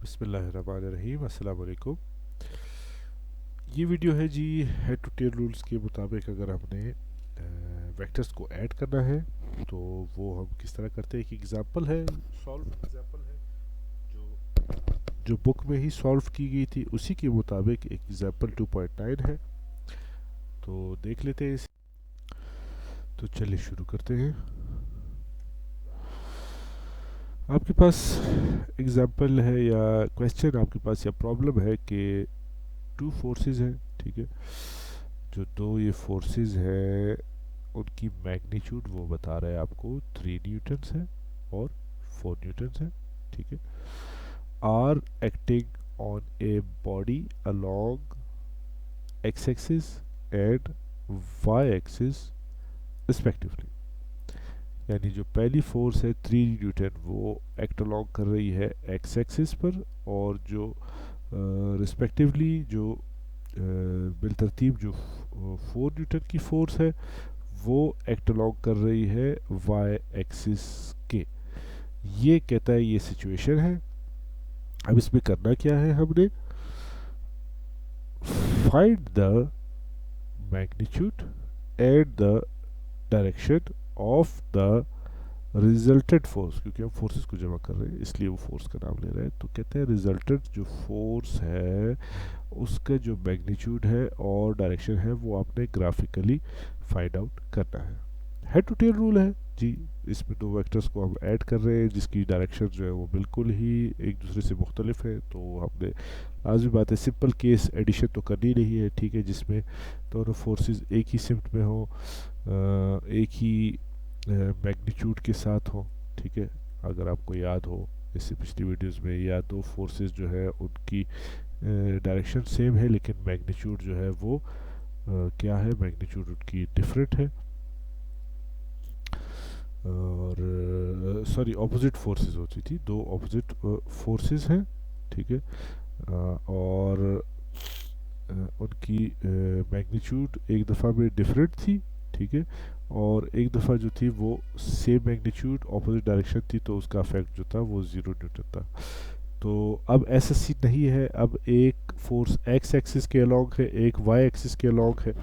बिस्मिल्लाहिर्रहमानिर्रहीम अस्सलाम वालेकुम। ये वीडियो है जी हेड टू टेल रूल्स के मुताबिक अगर हमने वेक्टर्स को ऐड करना है तो वो हम किस तरह करते हैं। एक एग्जांपल है, सॉल्व एग्जांपल है जो बुक में ही सॉल्व की गई थी, उसी के मुताबिक एक एग्जांपल 2.9 है, तो देख लेते हैं इसे। तो चलिए शुरू करते हैं। आपके पास एग्जांपल है या क्वेश्चन आपके पास या प्रॉब्लम है कि टू फोर्सेस हैं, ठीक है। जो दो ये फोर्सेस हैं उनकी मैग्नीट्यूड वो बता रहा है आपको 3 न्यूटन्स है और 4 न्यूटन्स है, ठीक है। Are acting on a body along x axis and y axis respectively. यानी जो पहली फोर्स है 3 न्यूटन वो एक्ट अलोंग कर रही है एक्स एक्सिस पर, और जो रिस्पेक्टिवली जो बिलतरतीब जो 4 न्यूटन की फोर्स है वो एक्ट अलोंग कर रही है वाई एक्सिस के। ये कहता है ये सिचुएशन है। अब इसमें करना क्या है, हमने find the magnitude and the direction of the resulted force, क्योंकि हम फोर्सेस को जमा कर रहे हैं इसलिए वो फोर्स का नाम ले रहे हैं। तो कहते हैं रिजल्टेड जो फोर्स है उसका जो मैग्नीट्यूड है और डायरेक्शन है वो आपने ग्राफिकली फाइंड आउट करना है। हेड टू टेल रूल है जी। इसमें दो वेक्टर्स को हम ऐड कर रहे हैं जिसकी डायरेक्शन जो है वो बिल्कुल ही एक दूसरे से मुख्तलिफ है, तो हमने लाजमी बात है सिंपल केस एडिशन तो करनी नहीं है, ठीक है, जिसमें दोनों फोर्सेस एक ही शिफ्ट में हो, एक ही मैग्नीट्यूड के साथ हो, ठीक है। अगर आपको याद हो इससे पिछली वीडियोस में, या दो फोर्सेस जो है उनकी डायरेक्शन सेम है लेकिन मैग्नीट्यूड जो है वो क्या है, मैग्नीट्यूड उनकी डिफरेंट है, और सॉरी ऑपोजिट फोर्सेस होती थी, दो ऑपोजिट फोर्सेस हैं, ठीक है। और उनकी मैग्नीट्यूड एक दफ़ा में डिफरेंट थी, ठीक है, और एक दफ़ा जो थी वो सेम मैग्नीट्यूड ऑपोजिट डायरेक्शन थी, तो उसका इफेक्ट जो था वो 0 न्यूटन था। तो अब ऐसा सीन नहीं है, अब एक फोर्स एक्स एक्सिस के अलोंग है, एक वाई एक्सिस के अलोंग है,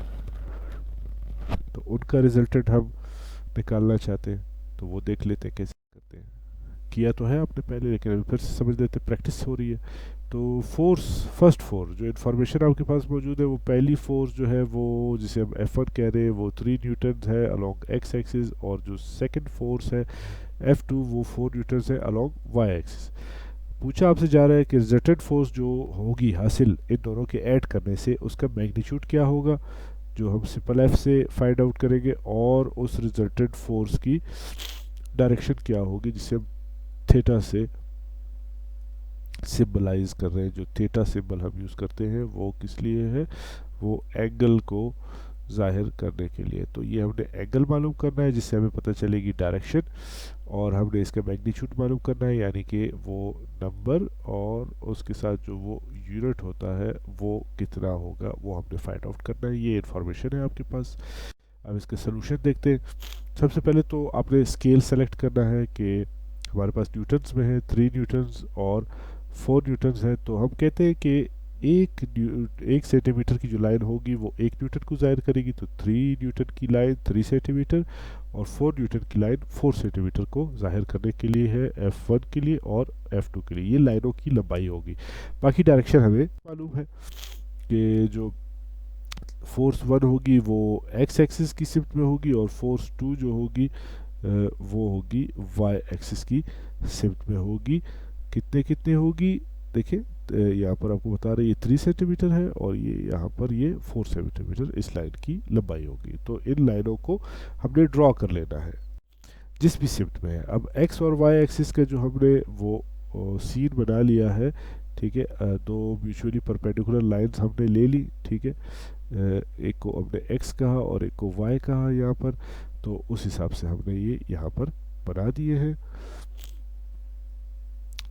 तो उनका रिजल्टेंट हम निकालना चाहते हैं। तो वो देख लेते हैं कैसे करते हैं। किया तो है आपने पहले लेकिन अभी फिर से समझ लेते, प्रैक्टिस हो रही है। तो फोर्स, फर्स्ट फोर्स जो इन्फॉर्मेशन आपके पास मौजूद है, वो पहली फोर्स जो है वो जिसे हम F1 कह रहे हैं वो 3 न्यूटन है अलोंग एक्स एक्सिस, और जो सेकंड फोर्स है F2 वो 4 न्यूटन है अलोंग वाई एक्सिस। पूछा आपसे जा रहा है कि रिजल्टेंट फोर्स जो होगी हासिल इन दोनों के ऐड करने से उसका मैग्नीट्यूड क्या होगा, जो हम सिंपल एफ से फाइंड आउट करेंगे, और उस रिजल्टेंट फोर्स की डायरेक्शन क्या होगी जिसे हम थीटा से सिंबलाइज कर रहे हैं। जो थीटा सिंबल हम यूज़ करते हैं वो किस लिए है, वो एंगल को जाहिर करने के लिए। तो ये हमने एंगल मालूम करना है जिससे हमें पता चलेगी डायरेक्शन, और हमने इसका मैग्नीट्यूड मालूम करना है यानी कि वो नंबर और उसके साथ जो वो यूनिट होता है वो कितना होगा वो हमने फाइंड आउट करना है। ये इन्फॉर्मेशन है आपके पास। अब इसका सोल्यूशन देखते हैं। सबसे पहले तो आपने स्केल सेलेक्ट करना है कि हमारे पास न्यूटन्स में है 3 न्यूटन्स और 4 न्यूटन्स है, तो हम कहते हैं कि एक सेंटीमीटर की जो लाइन होगी वो 1 न्यूटन को जाहिर करेगी, तो 3 न्यूटन की लाइन 3 सेंटीमीटर और 4 न्यूटन की लाइन 4 सेंटीमीटर को जाहिर करने के लिए है, F1 के लिए और F2 के लिए। ये लाइनों की लंबाई होगी। बाकी डायरेक्शन हमें मालूम है कि जो फोर्स 1 होगी वो एक्स एक्सिस की शिफ्ट में होगी, और फोर्स 2 जो होगी वो होगी वाई एक्सिस की शिफ्ट में होगी। कितने कितने होगी देखिए, यहाँ पर आपको बता रहे ये 3 सेंटीमीटर है और ये यहाँ पर ये 4 सेंटीमीटर इस लाइन की लंबाई होगी। तो इन लाइनों को हमने ड्रॉ कर लेना है जिस भी शिफ्ट में है। अब एक्स और वाई एक्सिस का जो हमने वो सीन बना लिया है, ठीक है, दो म्यूचुअली परपेंडिकुलर लाइंस हमने ले ली, ठीक है। एक को हमने एक्स कहा और एक को वाई कहा यहाँ पर, तो उस हिसाब से हमने ये यहाँ पर बना दिए हैं।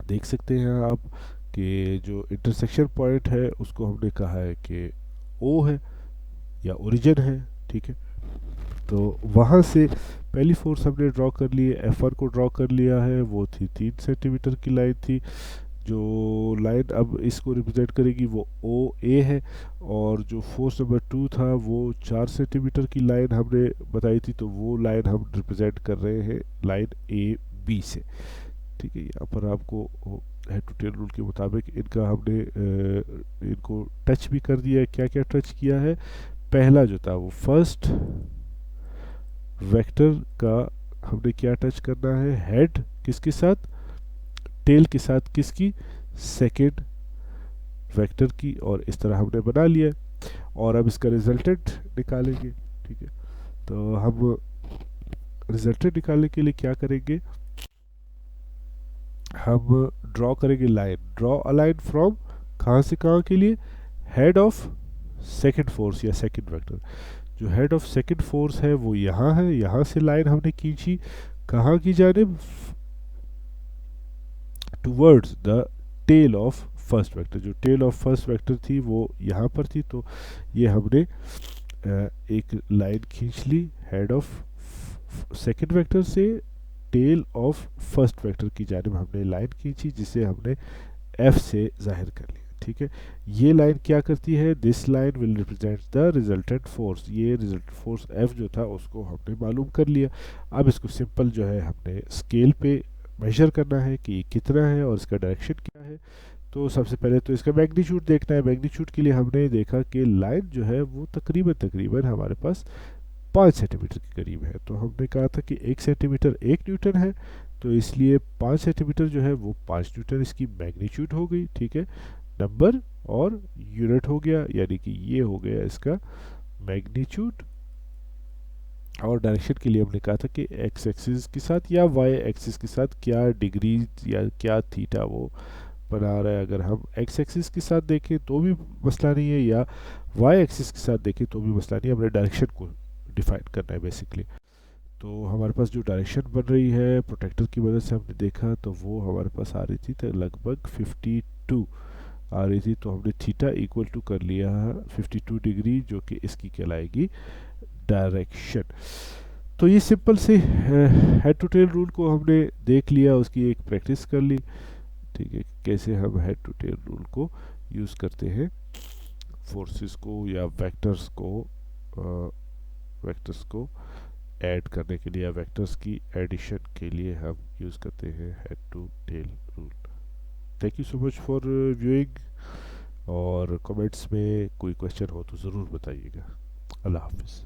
देख सकते हैं आप कि जो इंटरसेक्शन पॉइंट है उसको हमने कहा है कि ओ है या ओरिजिन है, ठीक है। तो वहाँ से पहली फोर्स हमने ड्रॉ कर ली है, F1 को ड्रॉ कर लिया है, वो थी 3 सेंटीमीटर की लाइन थी। जो लाइन अब इसको रिप्रेजेंट करेगी वो ओ ए है, और जो फोर्स नंबर 2 था वो 4 सेंटीमीटर की लाइन हमने बताई थी, तो वो लाइन हम रिप्रेजेंट कर रहे हैं लाइन ए बी से। ठीक है, यहाँ पर आपको हेड टू टेल रूल के मुताबिक इनका हमने इनको टच भी कर दिया है। क्या क्या टच किया है? पहला जो था वो फर्स्ट वेक्टर का हमने क्या टच करना है? हेड किसके साथ? टेल के साथ किसकी? सेकेंड वेक्टर की। और इस तरह हमने बना लिया है, और अब इसका रिजल्टेंट निकालेंगे। ठीक है, तो हम रिजल्टेंट निकालने के लिए क्या करेंगे? हम ड्रॉ करेंगे line. Draw a line from, कहाँ से कहाँ के लिए? हेड ऑफ सेकेंड फोर्स या सेकेंड वेक्टर। जो हेड ऑफ सेकेंड फोर्स है वो यहाँ है, यहाँ से लाइन हमने खींची कहाँ की जानिब? Towards the tail of first vector. जो टेल ऑफ फर्स्ट वेक्टर थी वो यहाँ पर थी, तो ये हमने एक लाइन खींच ली हेड ऑफ सेकेंड वेक्टर से टेल ऑफ फर्स्ट वेक्टर की जानिब हमने लाइन खींची, जिसे हमने एफ से जाहिर कर लिया। ठीक है, ये लाइन क्या करती है? This line will represent the resultant force. ये रिजल्टेंट फोर्स एफ जो था उसको हमने मालूम कर लिया। अब इसको सिंपल जो है हमने स्केल पे मेजर करना है कि कितना है और इसका डायरेक्शन क्या है। तो सबसे पहले तो इसका मैग्नीट्यूड देखना है। मैग्नीट्यूड के लिए हमने देखा कि लाइन जो है वो तकरीबन तकरीबन हमारे पास 5 सेंटीमीटर के करीब है। तो हमने कहा था कि 1 सेंटीमीटर 1 न्यूटन है, तो इसलिए 5 सेंटीमीटर जो है वो 5 न्यूटन इसकी मैग्नीट्यूड हो गई। ठीक है, नंबर और यूनिट हो गया, यानी कि ये हो गया इसका मैग्नीट्यूड। और डायरेक्शन के लिए हमने कहा था कि एक्स एक्सिस के साथ या वाई एक्सिस के साथ क्या डिग्री या क्या थीटा वो बना रहा है। अगर हम एक्स एक्सिस के साथ देखें तो भी मसला नहीं है, या वाई एक्सिस के साथ देखें तो भी मसला नहीं है। हमने डायरेक्शन को डिफाइन करना है बेसिकली। तो हमारे पास जो डायरेक्शन बन रही है प्रोटेक्टर की मदद से हमने देखा, तो वो हमारे पास आ रही थी तो लगभग 52 आ रही थी। तो हमने थीटा इक्वल टू कर लिया 52 डिग्री, जो कि इसकी कहलाएगी डायरेक्शन। तो ये सिंपल से हेड टू टेल रूल को हमने देख लिया, उसकी एक प्रैक्टिस कर ली। ठीक है, कैसे हम हेड टू टेल रूल को यूज़ करते हैं फोर्सेस को या वेक्टर्स को ऐड करने के लिए, या वेक्टर्स की एडिशन के लिए हम यूज़ करते हैं head to tail rule. Thank you so much for viewing, और कमेंट्स में कोई क्वेश्चन हो तो ज़रूर बताइएगा। अल्लाह हाफिज़।